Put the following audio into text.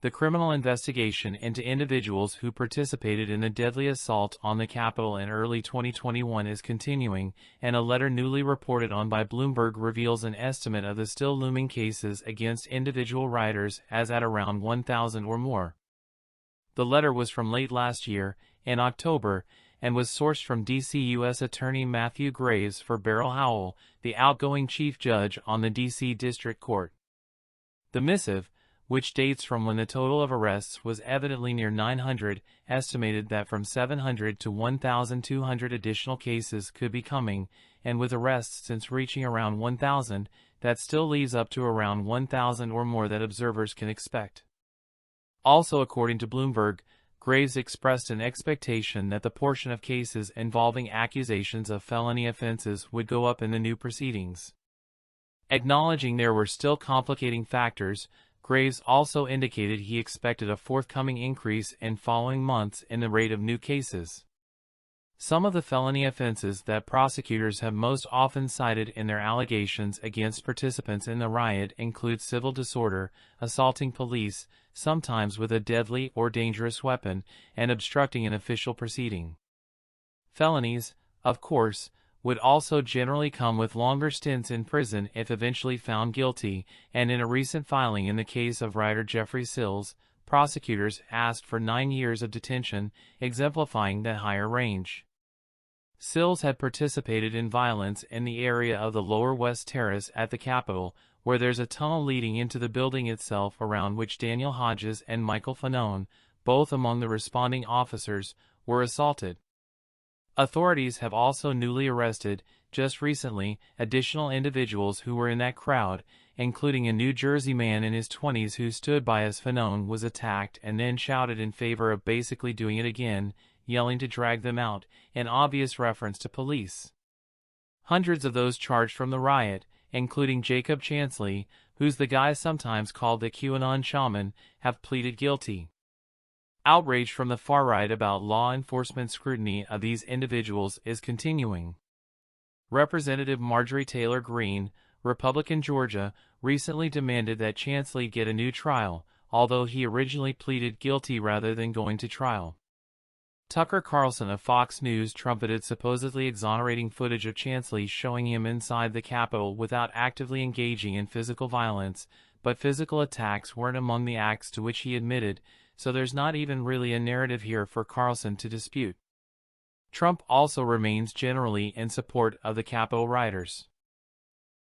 The criminal investigation into individuals who participated in the deadly assault on the Capitol in early 2021 is continuing, and a letter newly reported on by Bloomberg reveals an estimate of the still looming cases against individual rioters as at around 1,000 or more. The letter was from late last year, in October, and was sourced from D.C. U.S. Attorney Matthew Graves for Beryl Howell, the outgoing chief judge on the D.C. District Court. The missive, which dates from when the total of arrests was evidently near 900, estimated that from 700 to 1,200 additional cases could be coming, and with arrests since reaching around 1,000, that still leaves up to around 1,000 or more that observers can expect. Also, according to Bloomberg, Graves expressed an expectation that the portion of cases involving accusations of felony offenses would go up in the new proceedings. Acknowledging there were still complicating factors, Graves also indicated he expected a forthcoming increase in following months in the rate of new cases. Some of the felony offenses that prosecutors have most often cited in their allegations against participants in the riot include civil disorder, assaulting police, sometimes with a deadly or dangerous weapon, and obstructing an official proceeding. Felonies, of course, would also generally come with longer stints in prison if eventually found guilty, and in a recent filing in the case of writer Jeffrey Sills, prosecutors asked for 9 years of detention, exemplifying that higher range. Sills had participated in violence in the area of the Lower West Terrace at the Capitol, where there's a tunnel leading into the building itself around which Daniel Hodges and Michael Fanone, both among the responding officers, were assaulted. Authorities have also newly arrested, just recently, additional individuals who were in that crowd, including a New Jersey man in his 20s who stood by as Fanone was attacked and then shouted in favor of basically doing it again, yelling to drag them out, in obvious reference to police. Hundreds of those charged from the riot, including Jacob Chansley, who's the guy sometimes called the QAnon shaman, have pleaded guilty. Outrage from the far right about law enforcement scrutiny of these individuals is continuing. Representative Marjorie Taylor Greene, Republican Georgia, recently demanded that Chansley get a new trial, although he originally pleaded guilty rather than going to trial. Tucker Carlson of Fox News trumpeted supposedly exonerating footage of Chansley showing him inside the Capitol without actively engaging in physical violence, but physical attacks weren't among the acts to which he admitted, so there's not even really a narrative here for Carlson to dispute. Trump also remains generally in support of the Capitol rioters.